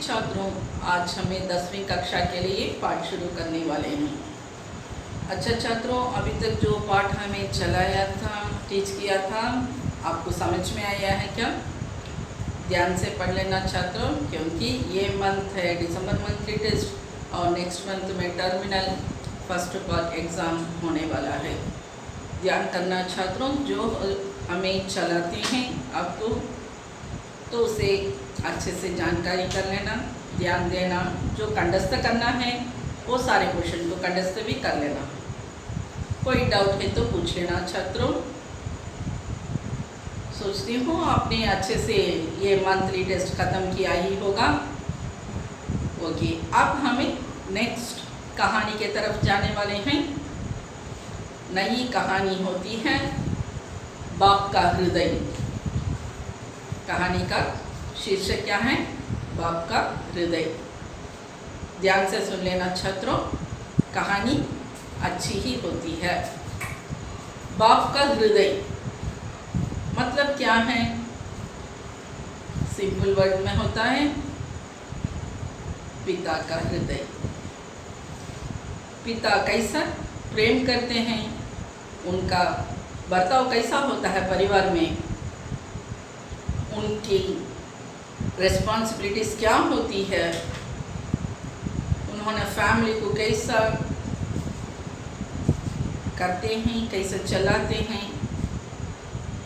छात्रों, आज हमें 10वीं कक्षा के लिए पाठ शुरू करने वाले हैं। अच्छा छात्रों, अभी तक जो पाठ हमें चलाया था, टीच किया था, आपको समझ में आया है क्या? ध्यान से पढ़ लेना छात्रों, क्योंकि ये मंथ है दिसंबर मंथ की टेस्ट और नेक्स्ट मंथ में टर्मिनल फर्स्ट पार्ट एग्ज़ाम होने वाला है। ध्यान करना छात्रों, जो हमें चलाते हैं आपको तो उसे अच्छे से जानकारी कर लेना, ध्यान देना। जो कंठस्थ करना है वो सारे क्वेश्चन को कंठस्थ भी कर लेना। कोई डाउट है तो पूछ लेना छात्रों। सोचती हूँ आपने अच्छे से ये मंथली टेस्ट ख़त्म किया ही होगा। ओके, अब हमें नेक्स्ट कहानी के तरफ जाने वाले हैं। नई कहानी होती है बाप का हृदय। कहानी का शीर्षक क्या है? बाप का हृदय। ध्यान से सुन लेना छात्रों, कहानी अच्छी ही होती है। बाप का हृदय मतलब क्या है? सिंपल वर्ड में होता है पिता का हृदय। पिता कैसा प्रेम करते हैं, उनका बर्ताव कैसा होता है परिवार में, उनकी रिस्पॉन्सिबिलिटीज़ क्या होती है, उन्होंने फैमिली को कैसा करते हैं, कैसे चलाते हैं,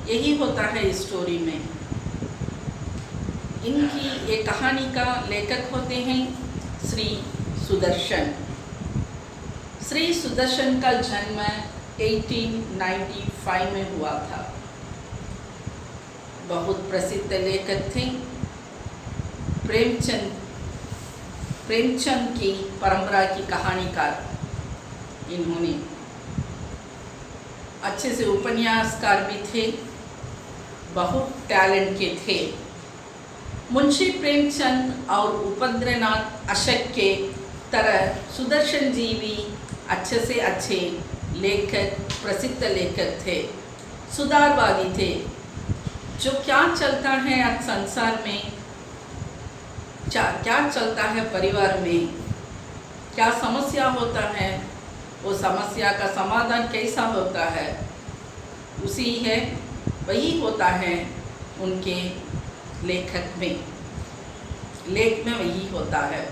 यही होता है इस स्टोरी में। इनकी ये कहानी का लेखक होते हैं श्री सुदर्शन। श्री सुदर्शन का जन्म 1895 में हुआ था। बहुत प्रसिद्ध लेखक थे। प्रेमचंद की परंपरा की कहानीकार इन्होंने। अच्छे से उपन्यासकार भी थे, बहुत टैलेंट के थे। मुंशी प्रेमचंद और उपेंद्रनाथ अशोक के तरह सुदर्शन जी भी अच्छे से अच्छे लेखक, प्रसिद्ध लेखक थे, सुधारवादी थे। जो क्या चलता है आज संसार में, क्या चलता है परिवार में, क्या समस्या होता है, वो समस्या का समाधान कैसा होता है, वही होता है उनके लेख में वही होता है।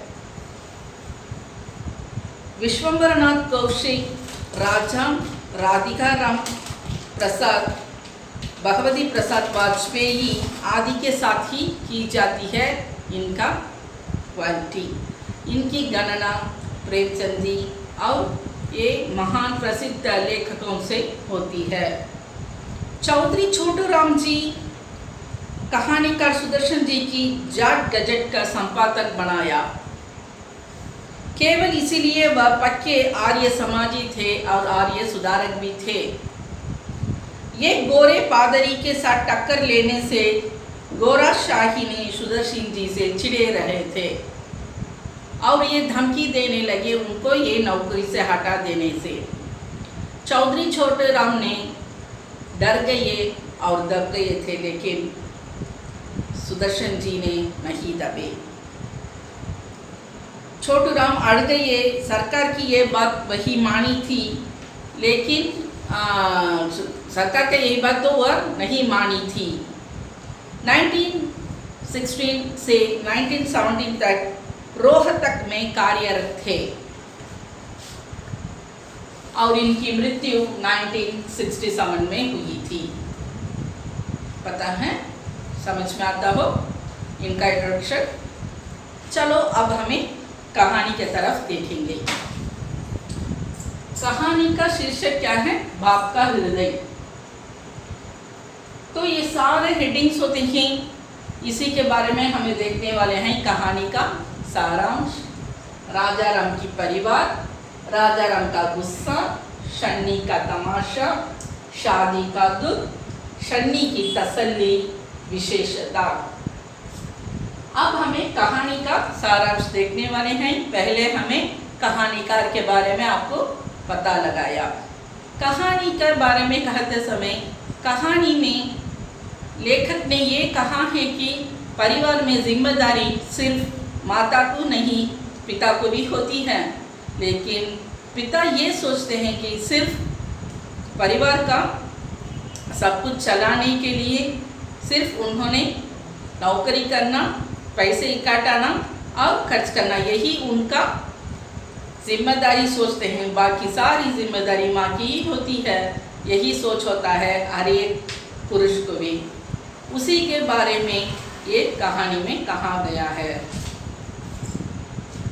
विश्वंभरनाथ कौशिक, राजा राधिका राम प्रसाद, भगवती प्रसाद वाजपेयी आदि के साथ ही की जाती है इनका क्वालिटी। इनकी गणना प्रेमचंद जी और ये महान प्रसिद्ध लेखकों से होती है। चौधरी छोटू राम जी कहानीकार सुदर्शन जी की जाट गजट का संपादक बनाया। केवल इसीलिए वह पक्के आर्य समाजी थे और आर्य सुधारक भी थे। ये गोरे पादरी के साथ टक्कर लेने से गोरा शाही ने सुदर्शन जी से चिढ़े रहे थे और ये धमकी देने लगे उनको ये नौकरी से हटा देने से। चौधरी छोटे राम ने डर गए और दब गए थे, लेकिन सुदर्शन जी ने नहीं दबे। छोटू राम अड़ गए। सरकार की ये बात वही मानी थी, लेकिन सरकार का यही बात तो वह नहीं मानी थी। 1916 से 1917 तक रोहतक में कार्यरत थे और इनकी मृत्यु 1967 में हुई थी। पता है, समझ में आता हो इनका इंट्रोडक्शन। चलो अब हमें कहानी के तरफ देखेंगे। कहानी का शीर्षक क्या है? बाप का हृदय। तो ये सारे हेडिंग्स होते हैं, इसी के बारे में हमें देखने वाले हैं। कहानी का सारांश, राजा राम की परिवार, राजा राम का गुस्सा, शन्नी का तमाशा, शादी का दुख, शन्नी की तसल्ली, विशेषता। अब हमें कहानी का सारांश देखने वाले हैं। पहले हमें कहानीकार के बारे में आपको पता लगाया। कहानी के बारे में कहते समय कहानी में लेखक ने ये कहा है कि परिवार में जिम्मेदारी सिर्फ माता को नहीं, पिता को भी होती है, लेकिन पिता ये सोचते हैं कि सिर्फ परिवार का सब कुछ चलाने के लिए सिर्फ उन्होंने नौकरी करना, पैसे इकट्ठाना और खर्च करना, यही उनका जिम्मेदारी सोचते हैं। बाकी सारी जिम्मेदारी माँ की ही होती है, यही सोच होता है हर एक पुरुष को भी। उसी के बारे में ये कहानी में कहा गया है।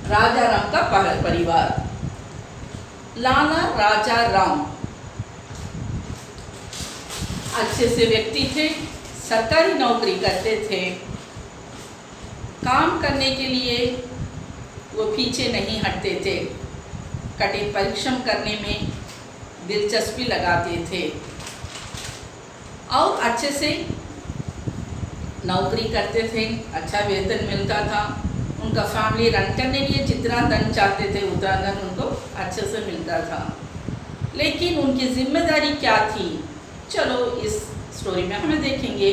राजा राम का परिवार। लाला राजा राम अच्छे से व्यक्ति थे, सरकारी नौकरी करते थे। काम करने के लिए वो पीछे नहीं हटते थे, कठिन परिश्रम करने में दिलचस्पी लगाते थे और अच्छे से नौकरी करते थे, अच्छा वेतन मिलता था। उनका फैमिली रन करने के लिए जितना धन चाहते थे उतना धन उनको अच्छे से मिलता था। लेकिन उनकी जिम्मेदारी क्या थी, चलो इस स्टोरी में हमें देखेंगे।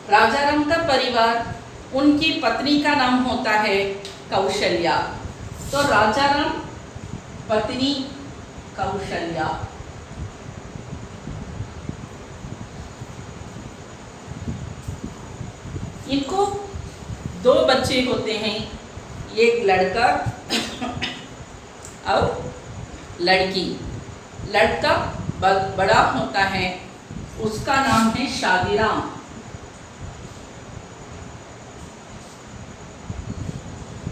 राजा राम का परिवार, उनकी पत्नी का नाम होता है कौशल्या। तो राजा राम, पत्नी कौशल्या। इनको 2 बच्चे होते हैं, एक लड़का और लड़की। लड़का बड़ा होता है, उसका नाम है शादीराम।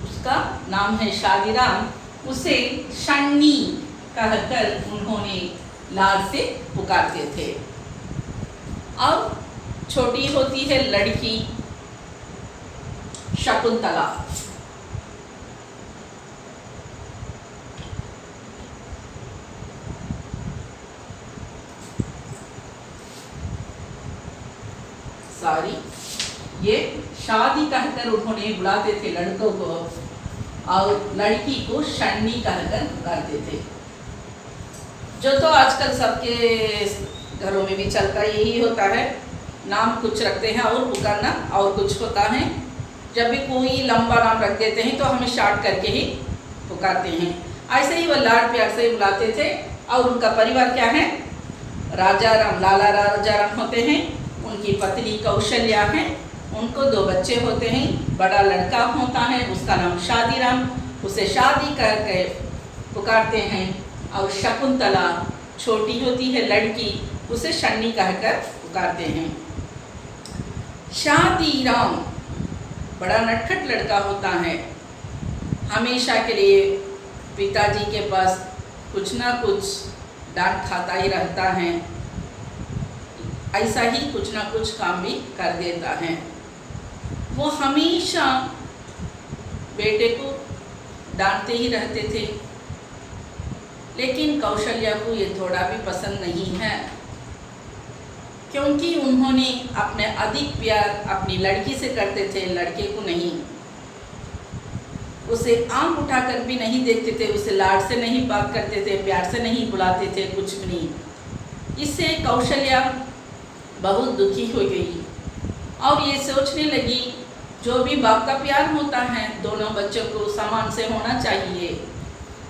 उसका नाम है शादीराम। उसे शन्नी कहकर उन्होंने लाड से पुकारते थे। और छोटी होती है लड़की शकुंतला। ये शादी कहकर उन्होंने बुलाते थे लड़कों को, और लड़की को शन्नी कहकर पुकारते थे। जो तो आजकल सबके घरों में भी चलता यही होता है, नाम कुछ रखते हैं और पुकारना और कुछ होता है। जब भी कोई लंबा नाम रख देते हैं तो हमें शार्ट करके ही पुकारते हैं। ऐसे ही वो लाड प्यार से बुलाते थे। और उनका परिवार क्या है, राजा राम, लाला राजा राम होते हैं, उनकी पत्नी कौशल्या है, उनको 2 बच्चे होते हैं। बड़ा लड़का होता है, उसका नाम शादीराम, उसे शादी करके पुकारते हैं। और शकुंतला छोटी होती है लड़की, उसे शन्नी कहकर पुकारते हैं। शादीराम बड़ा नटखट लड़का होता है, हमेशा के लिए पिताजी के पास कुछ ना कुछ डांट खाता ही रहता है। ऐसा ही कुछ ना कुछ काम भी कर देता है। वो हमेशा बेटे को डांटते ही रहते थे, लेकिन कौशल्या को ये थोड़ा भी पसंद नहीं है, क्योंकि उन्होंने अपने अधिक प्यार अपनी लड़की से करते थे, लड़के को नहीं। उसे आंख उठाकर भी नहीं देखते थे, उसे लाड से नहीं बात करते थे, प्यार से नहीं बुलाते थे, कुछ भी नहीं। इससे कौशल्या बहुत दुखी हो गई और ये सोचने लगी, जो भी बाप का प्यार होता है दोनों बच्चों को समान से होना चाहिए,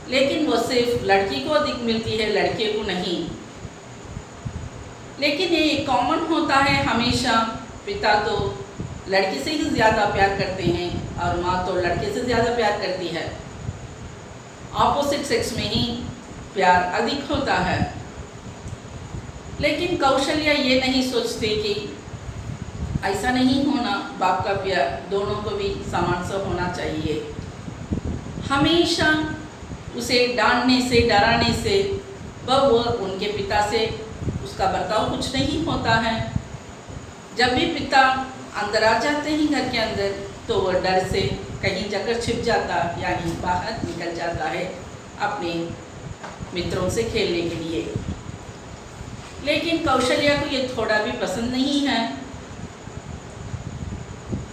लेकिन वो सिर्फ लड़की को अधिक मिलती है, लड़के को नहीं। लेकिन ये कॉमन होता है, हमेशा पिता तो लड़की से ही ज़्यादा प्यार करते हैं और माँ तो लड़के से ज़्यादा प्यार करती है। ऑपोजिट सेक्स में ही प्यार अधिक होता है। लेकिन कौशल्या ये नहीं सोचती कि ऐसा नहीं होना, बाप का प्यार दोनों को भी समान से होना चाहिए। हमेशा उसे डांटने से, डराने से वो उनके पिता से उसका बर्ताव कुछ नहीं होता है। जब भी पिता अंदर आ जाते हैं घर के अंदर, तो वो डर से कहीं जाकर छिप जाता, यानी बाहर निकल जाता है अपने मित्रों से खेलने के लिए। लेकिन कौशल्या को ये थोड़ा भी पसंद नहीं है।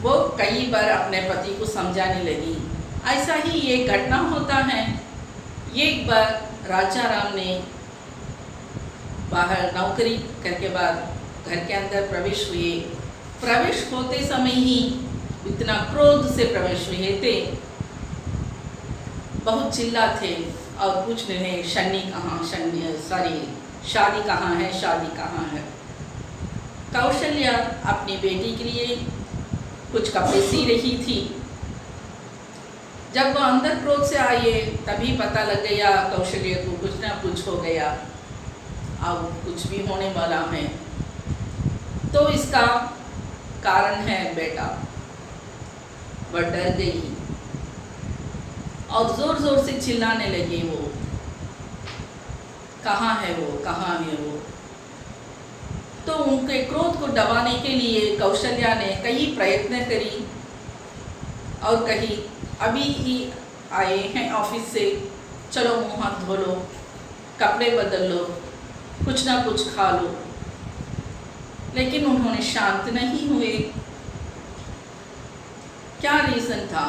वो कई बार अपने पति को समझाने लगी। ऐसा ही एक घटना होता है। एक बार राजा राम ने बाहर नौकरी करके बाद घर के अंदर प्रवेश हुए। प्रवेश होते समय ही इतना क्रोध से प्रवेश हुए थे, बहुत चिल्लाते और पूछ रहे शन्नी कहाँ, शादी कहाँ है, शादी कहाँ है। कौशल्या अपनी बेटी के लिए कुछ कपड़े सी रही थी। जब वो अंदर क्रोध से आए तभी पता लग गया कौशल्या को कुछ ना कुछ हो गया, अब कुछ भी होने वाला है। तो इसका कारण है बेटा। वह डर गई और जोर जोर से चिल्लाने लगी, वो कहाँ है, वो कहाँ है वो। तो उनके क्रोध को दबाने के लिए कौशल्या ने कई प्रयत्न करी और कही अभी ही आए हैं ऑफिस से, चलो मुँह हाथ धो लो, कपड़े बदल लो, कुछ ना कुछ खा लो। लेकिन उन्होंने शांत नहीं हुए। क्या रीज़न था?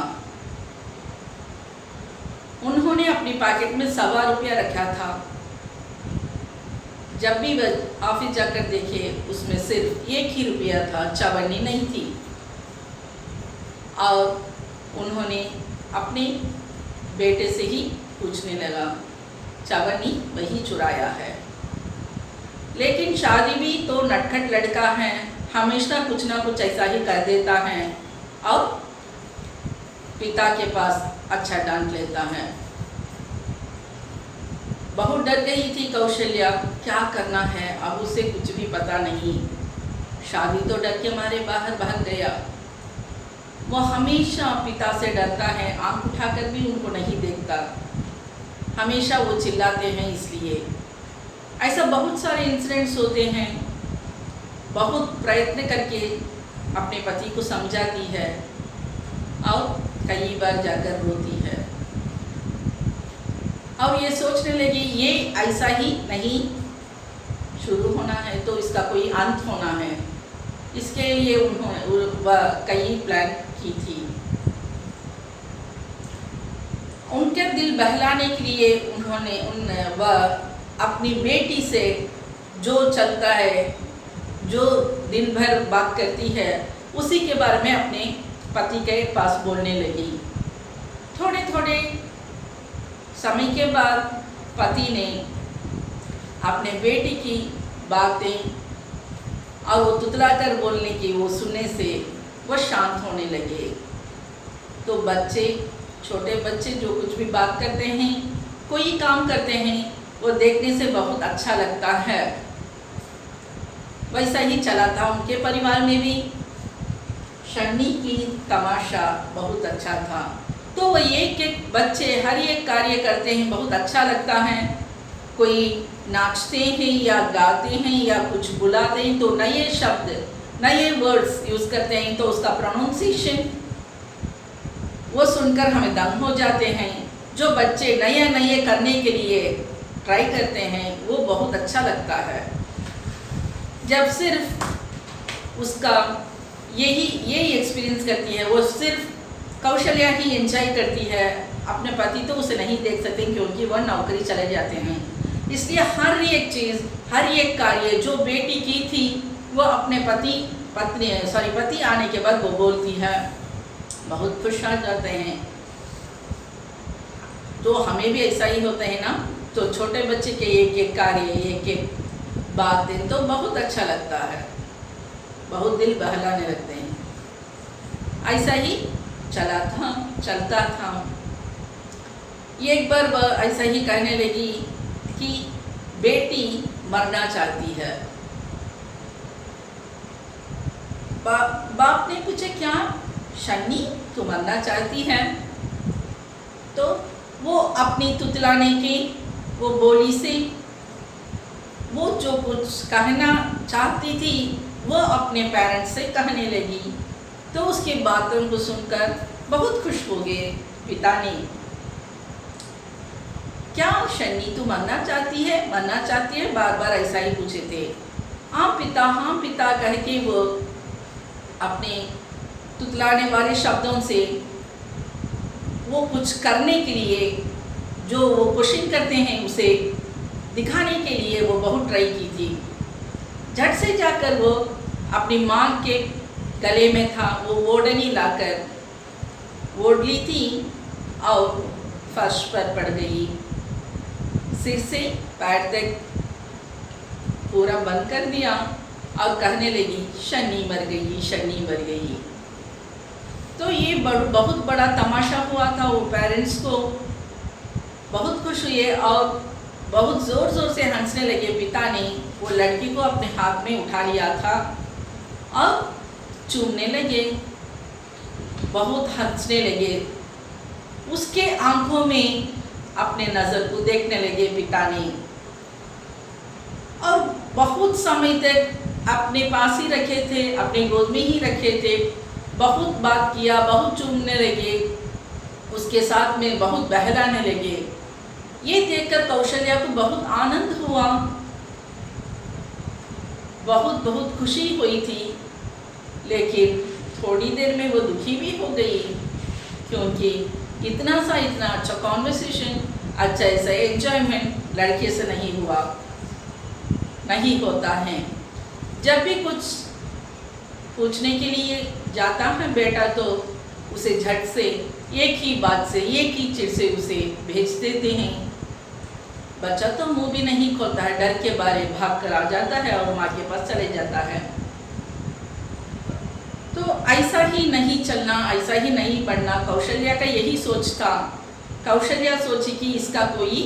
उन्होंने अपनी पॉकेट में ₹1.25 रखा था। जब भी वह ऑफिस जाकर देखे उसमें सिर्फ एक ही रुपया था, चवन्नी नहीं थी। और उन्होंने अपने बेटे से ही पूछने लगा, चवन्नी वही चुराया है। लेकिन शादी भी तो नटखट लड़का है, हमेशा कुछ ना कुछ ऐसा ही कर देता है और पिता के पास अच्छा डांट लेता है। बहुत डर गई थी कौशल्या, क्या करना है, अब उसे कुछ भी पता नहीं। शादी तो डर के मारे बाहर भाग गया। वो हमेशा पिता से डरता है, आंख उठाकर भी उनको नहीं देखता, हमेशा वो चिल्लाते हैं इसलिए। ऐसा बहुत सारे इंसिडेंट्स होते हैं। बहुत प्रयत्न करके अपने पति को समझाती है और कई बार जाकर रोती है और ये सोचने लगी ये ऐसा ही नहीं शुरू होना है तो इसका कोई अंत होना है। इसके लिए उन्होंने कई प्लान की थी। उनके दिल बहलाने के लिए उन्होंने वह अपनी बेटी से जो चलता है, जो दिन भर बात करती है, उसी के बारे में अपने पति के पास बोलने लगी। थोड़े थोड़े समय के बाद पति ने अपने बेटी की बातें और वो तुतलाकर बोलने की वो सुनने से वह शांत होने लगे। तो बच्चे, छोटे बच्चे जो कुछ भी बात करते हैं, कोई काम करते हैं, वो देखने से बहुत अच्छा लगता है। वैसा ही चला था उनके परिवार में भी। शन्नी की तमाशा बहुत अच्छा था। तो वो एक एक बच्चे हर एक कार्य करते हैं, बहुत अच्छा लगता है। कोई नाचते हैं या गाते हैं या कुछ बुलाते हैं तो नए शब्द, नए वर्ड्स यूज़ करते हैं, तो उसका प्रोनाउंसिएशन वो सुनकर हमें दंग हो जाते हैं। जो बच्चे नए नए करने के लिए ट्राई करते हैं वो बहुत अच्छा लगता है। जब सिर्फ उसका यही एक्सपीरियंस करती है, वो सिर्फ कौशल्या ही एंजॉय करती है। अपने पति तो उसे नहीं देख सकते क्योंकि वह नौकरी चले जाते हैं। इसलिए हर एक चीज़, हर एक कार्य जो बेटी की थी वो अपने पति आने के बाद वो बोलती है, बहुत खुश हो जाते हैं। तो हमें भी ऐसा ही होता है ना। तो छोटे बच्चे के एक एक कार्य, एक एक बातें तो बहुत अच्छा लगता है, बहुत दिल बहलाने लगते हैं। ऐसा ही चलता था। एक बार वह ऐसा ही कहने लगी कि बेटी मरना चाहती है। बाप ने पूछा, क्या शन्नी तू मरना चाहती है? तो वो अपनी तुतलाने की वो बोली से वो जो कुछ कहना चाहती थी वो अपने पेरेंट्स से कहने लगी। तो उसकी बातों को सुनकर बहुत खुश हो गए पिता ने। क्या शन्नी तू मरना चाहती है, मरना चाहती है? बार बार ऐसा ही पूछे थे। हाँ पिता कह के वो अपने तुतलाने वाले शब्दों से वो कुछ करने के लिए, जो वो क्वेश्चन करते हैं उसे दिखाने के लिए वो बहुत ट्राई की थी। झट से जाकर वो अपनी माँ के गले में था वो ओढ़नी लाकर ओढ़ ली थी और फर्श पर पड़ गई। सिर से पैर तक पूरा बंद कर दिया और कहने लगी शनि मर गई, शनि मर गई। तो ये बहुत बड़ा तमाशा हुआ था। वो पेरेंट्स को बहुत खुश हुए और बहुत ज़ोर ज़ोर से हंसने लगे। पिता ने वो लड़की को अपने हाथ में उठा लिया था और चूमने लगे, बहुत हंसने लगे। उसके आंखों में अपने नज़र को देखने लगे पिता ने, और बहुत समय तक अपने पास ही रखे थे, अपने गोद में ही रखे थे। बहुत बात किया, बहुत चूमने लगे, उसके साथ में बहुत बहलाने लगे। ये देखकर कौशल्या को बहुत आनंद हुआ, बहुत खुशी हुई थी। लेकिन थोड़ी देर में वो दुखी भी हो गई, क्योंकि इतना अच्छा कॉन्वर्सेशन, अच्छा ऐसा एंजॉयमेंट लड़के से नहीं हुआ, नहीं होता है। जब भी कुछ पूछने के लिए जाता है बेटा तो उसे झट से एक ही बात से, एक ही चीज़ से उसे भेज देते हैं। बच्चा तो मुंह भी नहीं खोलता है, डर के बारे भाग कर आ जाता है और माँ के पास चले जाता है। तो ऐसा ही नहीं चलना, ऐसा ही नहीं बढ़ना। कौशल्या का यही सोच था। कौशल्या सोची कि इसका कोई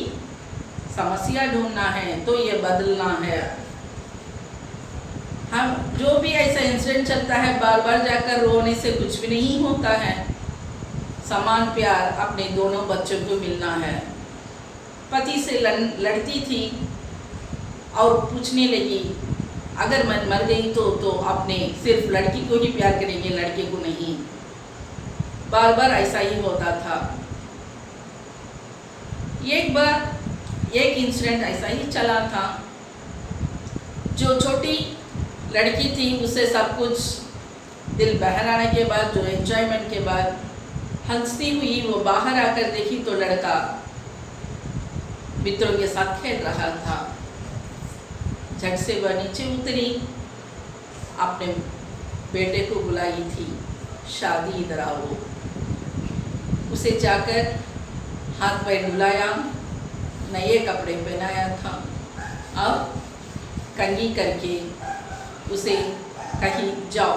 समस्या ढूंढना है तो ये बदलना है। हम जो भी ऐसा इंसिडेंट चलता है, बार बार जाकर रोने से कुछ भी नहीं होता है। समान प्यार अपने दोनों बच्चों को मिलना है। पति से लड़ती थी और पूछने लगी अगर मैं मर गई तो अपने सिर्फ लड़की को ही प्यार करेंगे, लड़के को नहीं। बार बार ऐसा ही होता था। एक बार एक इंसिडेंट ऐसा ही चला था। जो छोटी लड़की थी उसे सब कुछ दिल बहलाने के बाद, जो एंजॉयमेंट के बाद हंसती हुई वो बाहर आकर देखी तो लड़का मित्रों के साथ खेल रहा था। झट से वह नीचे उतरी, अपने बेटे को बुलाई थी, शादी इधर आओ। उसे जाकर हाथ पैर धुलाया, नए कपड़े पहनाया था और कंघी करके उसे कहीं जाओ,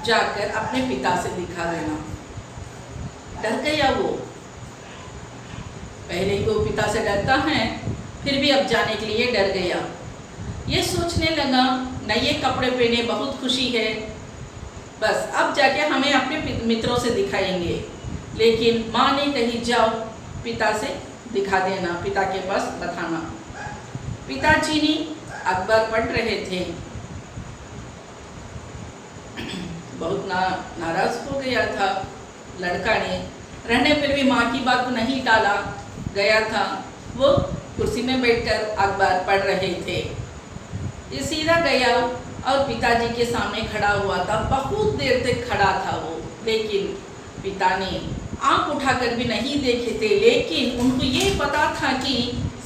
जाकर अपने पिता से दिखा देना। डर गया वो, पहले ही वो पिता से डरता है, फिर भी अब जाने के लिए डर गया। ये सोचने लगा नए कपड़े पहने, बहुत खुशी है, बस अब जाके हमें अपने मित्रों से दिखाएंगे। लेकिन माँ ने कही जाओ पिता से दिखा देना, पिता के पास बताना। पिताजी ने अखबार पढ़ रहे थे, बहुत नाराज हो गया था लड़का ने। रहने पर भी माँ की बात को नहीं टाला गया था। वो कुर्सी में बैठकर अखबार पढ़ रहे थे। ये सीधा गया और पिताजी के सामने खड़ा हुआ था। बहुत देर तक खड़ा था वो, लेकिन पिता ने आंख उठाकर भी नहीं देखे थे। लेकिन उनको ये पता था कि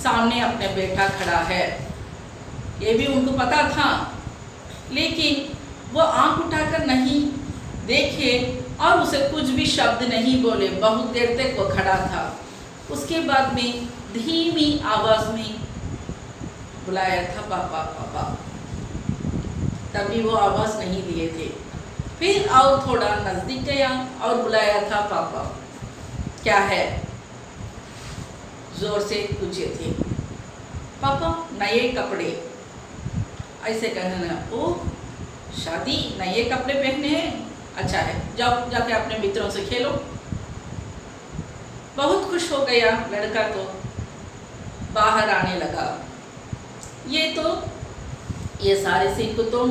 सामने अपने बेटा खड़ा है, ये भी उनको पता था। लेकिन वो आंख उठाकर नहीं देखे और उसे कुछ भी शब्द नहीं बोले। बहुत देर तक वो खड़ा था। उसके बाद में धीमी आवाज में बुलाया था पापा पापा, तभी वो आवाज नहीं दिए थे। फिर और थोड़ा नजदीक गया और बुलाया था पापा। क्या है? जोर से पूछे थे। पापा नए कपड़े। ऐसे कहना, ओ शादी, नए कपड़े पहने हैं, अच्छा है, जाओ जाके अपने मित्रों से खेलो। बहुत खुश हो गया लड़का, तो बाहर आने लगा। ये सारे सीन को तो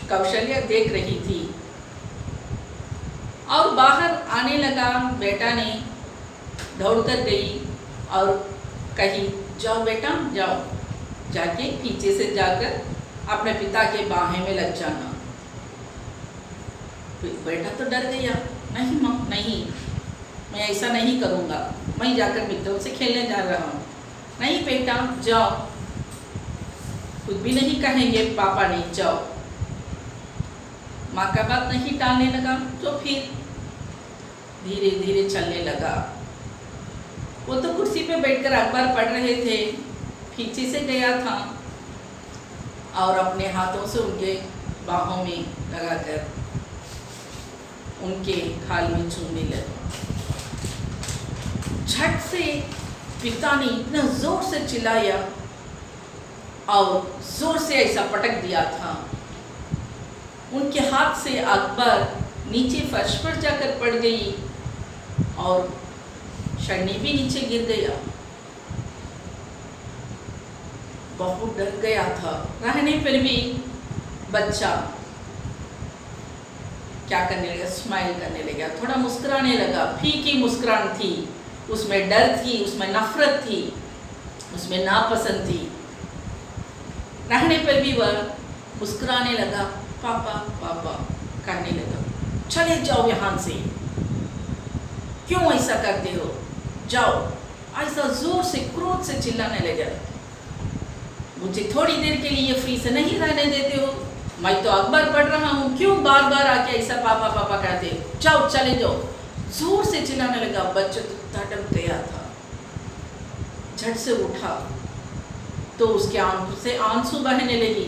कौशल्या देख रही थी और बाहर आने लगा। बेटा ने दौड़कर गई और कही जाओ बेटा जाओ, जाके पीछे से जाकर अपने पिता के बाहें में लग जाना। बेटा तो डर गया, नहीं माँ नहीं, मैं ऐसा नहीं करूँगा, मैं जाकर मित्रों से खेलने जा रहा हूँ। नहीं बेटा जाओ, खुद भी नहीं कहेंगे पापा ने, जाओ। माँ का बात नहीं टालने लगा, तो फिर धीरे धीरे चलने लगा। वो तो कुर्सी पे बैठकर अखबार पढ़ रहे थे, पीछे से गया था और अपने हाथों से उनके बाहों में लगाकर उनके खाल में चूमने लगा। झट से पिता ने इतना जोर से चिल्लाया और जोर से ऐसा पटक दिया था, उनके हाथ से अखबार नीचे फर्श पर जाकर पड़ गई और शनी भी नीचे गिर गया। बहुत डर गया था, रहने पर भी बच्चा क्या करने लगा, स्माइल करने लगा, थोड़ा मुस्कुराने लगा। फीकी मुस्कुराहट थी, उसमें डर थी, उसमें नफरत थी, उसमें नापसंद थी। रहने पर भी वह मुस्कुराने लगा, पापा पापा करने लगा। चले जाओ यहाँ से, क्यों ऐसा करते हो, जाओ। ऐसा जोर से क्रोध से चिल्लाने लगा, मुझे थोड़ी देर के लिए फ्री से नहीं रहने देते हो, मैं तो अखबार पढ़ रहा हूँ, क्यों बार बार आके ऐसा पापा पापा कहते हो, जाओ चले जाओ। जोर से चिल्लाने लगा। बच्चा तो तड़प गया था, झट से उठा तो उसके आंखों से आंसू बहने लगी,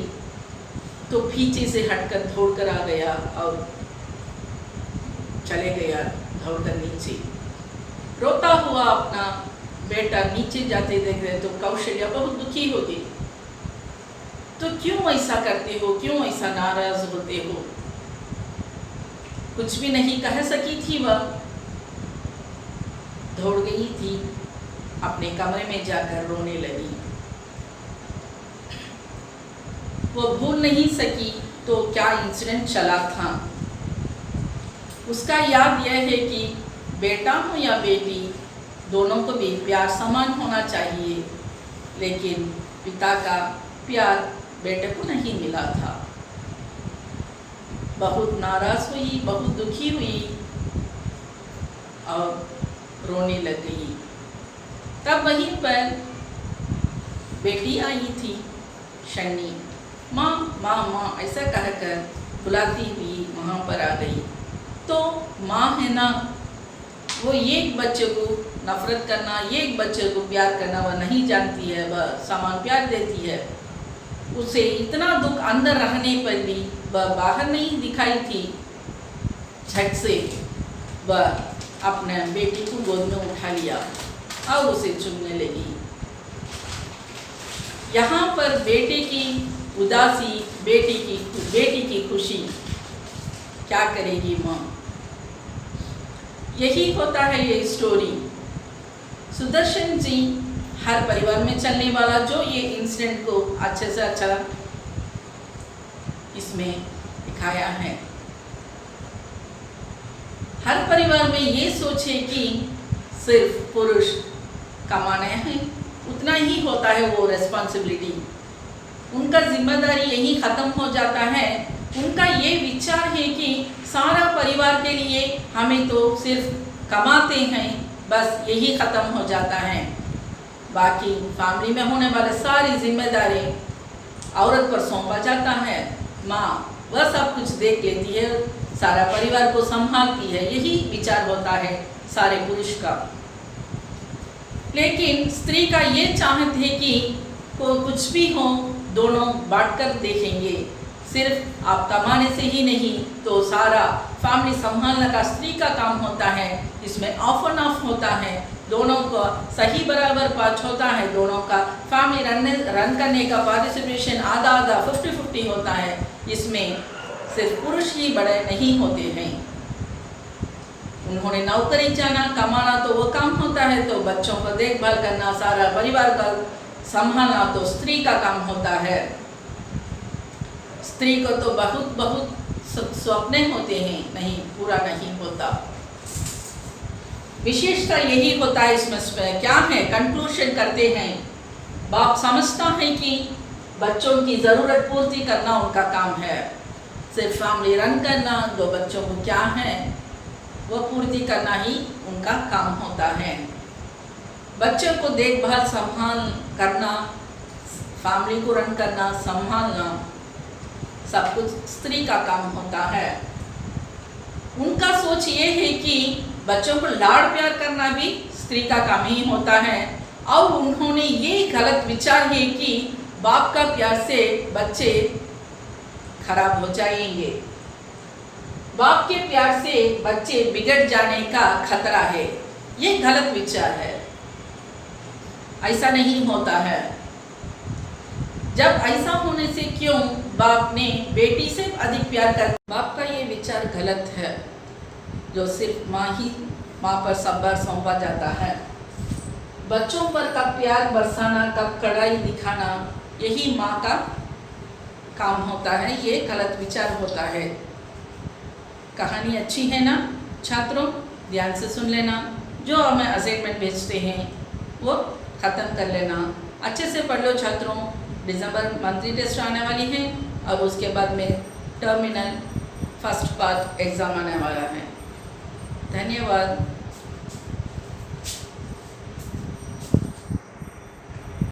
तो पीछे से हटकर दौड़कर आ गया और चले गया दौड़कर नीचे। रोता हुआ अपना बेटा नीचे जाते देख रहे तो कौशल्या बहुत दुखी होती। तो क्यों ऐसा करते हो, क्यों ऐसा नाराज होते हो? कुछ भी नहीं कह सकी थी, वह दौड़ गई थी, अपने कमरे में जाकर रोने लगी। वो भूल नहीं सकी तो क्या इंसिडेंट चला था। उसका याद यह है कि बेटा हो या बेटी, दोनों को भी प्यार समान होना चाहिए, लेकिन पिता का प्यार बेटे को नहीं मिला था। बहुत नाराज हुई, बहुत दुखी हुई और रोने लग गई। तब वहीं पर बेटी आई थी, शनी, माँ माँ माँ ऐसा कहकर बुलाती हुई वहाँ पर आ गई। तो माँ है ना, वो एक बच्चे को नफरत करना, एक बच्चे को प्यार करना वह नहीं जानती है, वह समान प्यार देती है। उसे इतना दुख अंदर रहने पर भी वह बाहर नहीं दिखाई थी। झट से वह अपने बेटी को गोद में उठा लिया और उसे चूमने लगी। यहाँ पर बेटे की उदासी, बेटी की खुशी, क्या करेगी माँ? यही होता है ये स्टोरी। सुदर्शन जी हर परिवार में चलने वाला जो ये इंसिडेंट को अच्छे से अच्छा इसमें दिखाया है। हर परिवार में ये सोचे कि सिर्फ पुरुष कमाने हैं, उतना ही होता है वो रेस्पॉन्सिबिलिटी, उनका जिम्मेदारी यही खत्म हो जाता है। उनका ये विचार है कि सारा परिवार के लिए हमें तो सिर्फ कमाते हैं, बस यही खत्म हो जाता है। बाकी फैमिली में होने वाले सारी जिम्मेदारी औरत पर सौंपा जाता है। माँ वह सब कुछ देख लेती है, सारा परिवार को संभालती है, यही विचार होता है सारे पुरुष का। लेकिन स्त्री का ये चाहत है कि को कुछ भी हो दोनों बांटकर देखेंगे। सिर्फ आप कमाने से ही नहीं तो सारा फैमिली संभालने का स्त्री का काम होता है। इसमें ऑफ एंड ऑफ होता है, दोनों का सही बराबर पाँच होता है। दोनों का फैमिली रन करने का पार्टिसिपेशन आधा आधा 50-50 होता है। इसमें सिर्फ पुरुष ही बड़े नहीं होते हैं। उन्होंने नौकरी जाना, कमाना तो वो काम होता है, तो बच्चों को देखभाल करना, सारा परिवार का संभालना तो स्त्री का काम होता है। स्त्री को तो बहुत बहुत सपने होते हैं, नहीं पूरा नहीं होता। विशेषता यही होता है। इसमें क्या है, कंक्लूजन करते हैं। बाप समझता है कि बच्चों की ज़रूरत पूर्ति करना उनका काम है, सिर्फ फैमिली रन करना, दो बच्चों को क्या है वो पूर्ति करना ही उनका काम होता है। बच्चों को देखभाल संभाल करना, फैमिली को रन करना, संभालना सब कुछ स्त्री का काम होता है। उनका सोच ये है कि बच्चों को लाड़ प्यार करना भी स्त्री का काम ही होता है, और उन्होंने ये गलत विचार है कि बाप का प्यार से बच्चे खराब हो जाएंगे, बाप के प्यार से बच्चे बिगड़ जाने का खतरा है। ये गलत विचार है, ऐसा नहीं होता है। जब ऐसा होने से क्यों बाप ने बेटी से अधिक प्यार कर, बाप का ये विचार गलत है, जो सिर्फ माँ पर सब्र सौंपा जाता है। बच्चों पर कब प्यार बरसाना, कब कड़ाई दिखाना, यही माँ का काम होता है। ये गलत विचार होता है। कहानी अच्छी है ना छात्रों? ध्यान से सुन लेना। जो हमें असाइनमेंट भेजते हैं वो ख़त्म कर लेना। अच्छे से पढ़ लो छात्रों। दिसंबर मंथली टेस्ट आने वाली है और उसके बाद में टर्मिनल फर्स्ट पार्ट एग्ज़ाम आने वाला है। धन्यवाद।